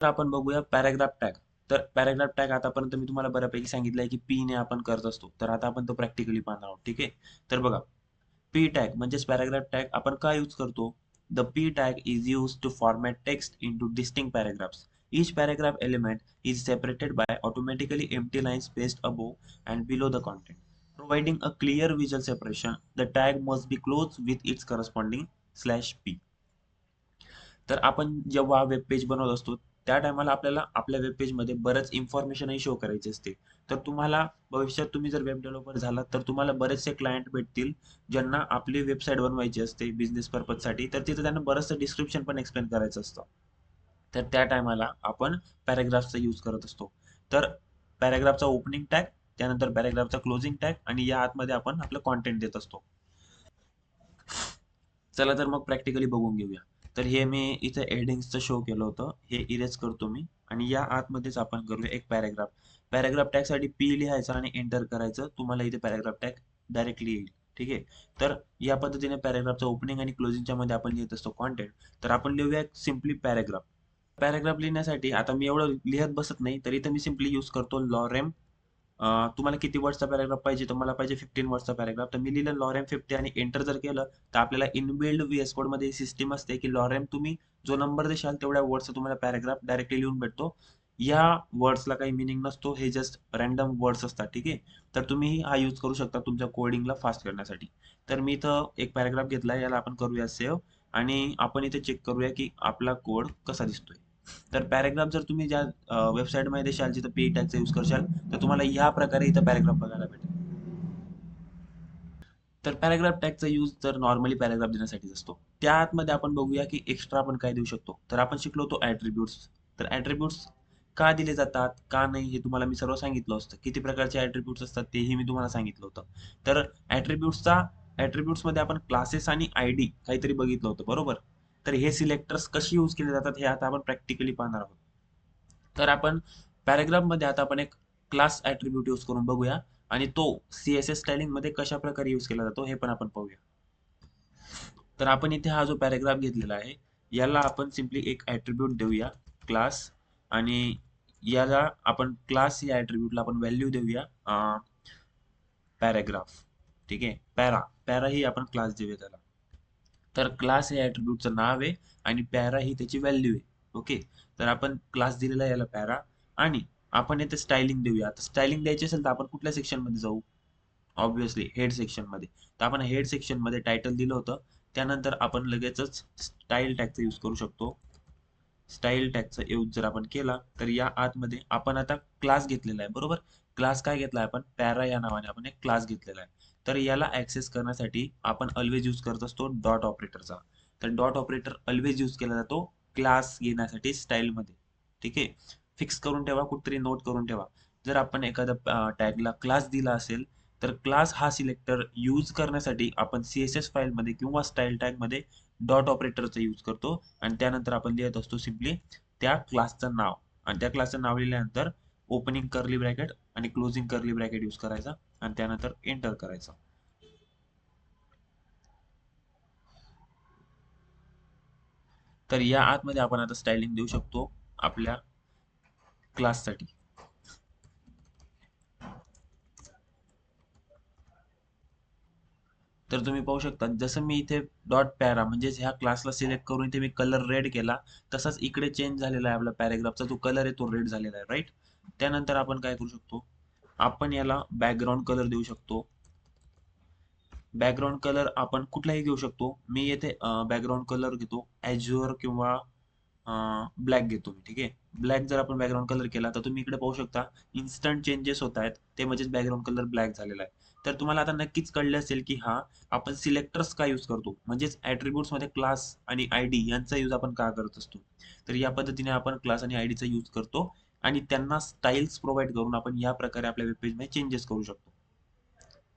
तर आपण बघूया पॅराग्राफ टॅग. तर पॅराग्राफ टॅग आतापर्यंत मी तुम्हाला बऱ्यापैकी सांगितलंय की पी ने आपण करत असतो. तर आता आपण तो प्रॅक्टिकली पाहणार आहोत. ठीक आहे. तर बघा, पी टॅग म्हणजेच पॅराग्राफ टॅग आपण का यूज करतो? The P tag is use to format text into distinct paragraphs. Each paragraph element is separated by automatically empty lines spaced above and below the content. Providing a clear visual separation, the tag must be closed with its corresponding /p. तर आपण जेव्हा web page बनवत असतो त्या टायमाला आपल्याला आपल्या web पेजमध्ये बरंच इन्फॉर्मेशनही शो करायची असते. तर तुम्हाला भविष्यात तुम्ही जर वेब डेव्हलपर झालात तर तुम्हाला बरेचसे क्लायंट भेटतील ज्यांना आपली वेबसाईट बनवायची असते बिझनेस पर्पजसाठी. तर तिथे त्यांना बरंचसं डिस्क्रिप्शन पण एक्सप्लेन करायचं असतं. तर त्या टायमाला आपण पॅराग्राफचा यूज करत असतो. तर पॅराग्राफचा ओपनिंग टॅग, त्यानंतर पॅराग्राफचा क्लोजिंग टॅग आणि या आतमध्ये आपण आपलं कॉन्टेंट देत असतो. चला तर मग प्रॅक्टिकली बघून घेऊया. तर हे मी इथे हेडिंग्सचं शो केलं होतं. हे इरेज करतो मी आणि या आतमध्येच आपण करूया एक पॅराग्राफ. पॅराग्राफ टॅगसाठी पी लिहायचं आणि एंटर करायचं. तुम्हाला इथे पॅराग्राफ टॅग डायरेक्टली येईल. ठीक आहे. तर या पद्धतीने पॅराग्राफचं ओपनिंग आणि क्लोजिंगच्या मध्ये आपण लिहित असतो कॉन्टेंट. तर आपण लिहूया सिम्पली पॅराग्राफ. पॅराग्राफ लिहिण्यासाठी आता मी एवढं लिहत बसत नाही, तर इथं मी सिम्पली यूज करतो लॉरेम. तुम्हाला किती वर्डचा पॅराग्राफ पाहिजे? तर मला पाहिजे 15 वर्डचा पॅराग्राफ. तर मी लिहिलं लॉरेम 50 आणि एंटर जर केलं, तर आपल्याला इनबिल्ड व्हीएस कोडमध्ये सिस्टम असते, की लॉरेम तुम्ही जो नंबर देशाल तेवढ्या वर्ड्सचा तुम्हाला पॅराग्राफ डायरेक्टली लिहून भेटतो. या वर्ड्सला काही मीनिंग नसतो. हे जस्ट रँडम वर्ड्स असतात. ठीक आहे. तर तुम्ही हा यूज करू शकता तुमच्या कोडिंगला फास्ट करण्यासाठी. तर मी इथं एक पॅराग्राफ घेतला. याला आपण करूया सेव्ह आणि आपण इथे चेक करूया, की आपला कोड कसा दिसतोय. तर पॅराग्राफ जर तुम्ही ज्या वेबसाईटमध्ये देशाल जिथं पे टॅगचा यूज करशाल तर तुम्हाला ह्या प्रकारे इथं पॅराग्राफ बघायला भेटेल. तर पॅराग्राफ टॅगचा यूज तर नॉर्मली पॅराग्राफ देण्यासाठीच असतो. त्या आतमध्ये आपण बघूया की एक्स्ट्रा आपण काय देऊ शकतो. तर आपण शिकलो होतो ॲट्रिब्यूट्स. तर ॲट्रिब्यूट्स का दिले जातात, का नाही हे तुम्हाला मी सर्व सांगितलं असतं. किती प्रकारचे ॲट्रिब्यूट्स असतात तेही मी तुम्हाला सांगितलं होतं. तर ॲट्रिब्यूट्समध्ये आपण क्लासेस आणि आयडी काहीतरी बघितलं होतं, बरोबर? तर हे सिलेक्टर्स कशी यूज केले जातात हे आता आपण प्रॅक्टिकली पाहणार आहोत. तर आपण पॅराग्राफमध्ये आता आपण एक क्लास ॲट्रिब्यूट यूज करून बघूया आणि तो CSS स्टायलिंगमध्ये कशा प्रकारे यूज केला जातो हे पण आपण पाहूया. तर आपण इथे हा जो पॅराग्राफ घेतलेला आहे याला आपण सिम्पली एक ॲट्रिब्यूट देऊया क्लास आणि याला आपण क्लास या ॲट्रिब्यूटला आपण व्हॅल्यू देऊया पॅराग्राफ. ठीक आहे. पॅरा ही आपण क्लास देऊया त्याला. तर क्लास हे ॲट्रिब्यूटचं नाव आहे आणि पॅरा ही त्याची व्हॅल्यू आहे. ओके. तर आपण क्लास दिलेला आहे याला पॅरा आणि आपण येथे स्टायलिंग देऊया. आता स्टायलिंग द्यायची असेल तर आपण कुठल्या सेक्शनमध्ये जाऊ? ऑब्व्हियसली हेड सेक्शनमध्ये. तर आपण हेड सेक्शनमध्ये टायटल दिलं होतं. त्यानंतर आपण लगेचच स्टाईल टॅगचा यूज करू शकतो. स्टाईल टॅगचा यूज जर आपण केला तर या आतमध्ये आपण आता क्लास घेतलेला आहे, बरोबर? क्लास काय घेतला आपण? पॅरा या नावाने आपण एक क्लास घेतलेला आहे. तर याला ॲक्सेस करण्यासाठी आपण ऑलवेज यूज करत असतो डॉट ऑपरेटरचा. तर डॉट ऑपरेटर ऑलवेज यूज केला जातो क्लास घेण्यासाठी स्टाईलमध्ये. ठीक आहे. फिक्स करून ठेवा, कुठेतरी नोट करून ठेवा. जर आपण एखाद्या टॅगला क्लास दिला असेल तर क्लास हा सिलेक्टर यूज करण्यासाठी आपण CSS फाईलमध्ये किंवा स्टाईल टॅगमध्ये डॉट ऑपरेटरचा यूज करतो आणि त्यानंतर आपण लिहित असतो सिम्पली त्या क्लासचं नाव आणि त्या क्लासचं नाव लिहिल्यानंतर ओपनिंग कर्ली ब्रॅकेट आणि क्लोजिंग कर्ली ब्रॅकेट यूज करायचा आणि त्यानंतर एंटर करायचं. तर या आतमध्ये आपण आता स्टायलिंग देऊ शकतो आपल्या क्लाससाठी. तर तुम्ही पाहू शकता जसं मी इथे डॉट पॅरा म्हणजेच ह्या क्लासला सिलेक्ट करून इथे मी कलर रेड केला तसाच इकडे चेंज झालेला आहे आपला पॅराग्राफचा जो कलर आहे तो रेड झालेला आहे, राईट? त्यानंतर आपण काय करू शकतो? आपण याला बॅकग्राऊंड कलर देऊ शकतो. बॅकग्राऊंड कलर आपण कुठलाही घेऊ शकतो. मी येथे बॅकग्राऊंड कलर घेतो ॲज्युअर किंवा ब्लॅक घेतो मी. ठीक आहे. ब्लॅक जर आपण बॅकग्राऊंड कलर केला तर तुम्ही इकडे पाहू शकता इन्स्टंट चेंजेस होत आहेत. ते म्हणजेच बॅकग्राऊंड कलर ब्लॅक झालेला आहे. तर तुम्हाला आता नक्कीच कळले असेल की हा आपण सिलेक्टर्स का यूज करतो म्हणजेच ॲट्रिब्यूट्समध्ये क्लास आणि आयडी यांचा यूज आपण का करत असतो. तर या पद्धतीने आपण क्लास आणि आयडीचा यूज करतो आणि त्यांना स्टाईल्स प्रोव्हाइड करून आपण या प्रकारे आपल्या वेब पेजमध्ये चेंजेस करू शकतो.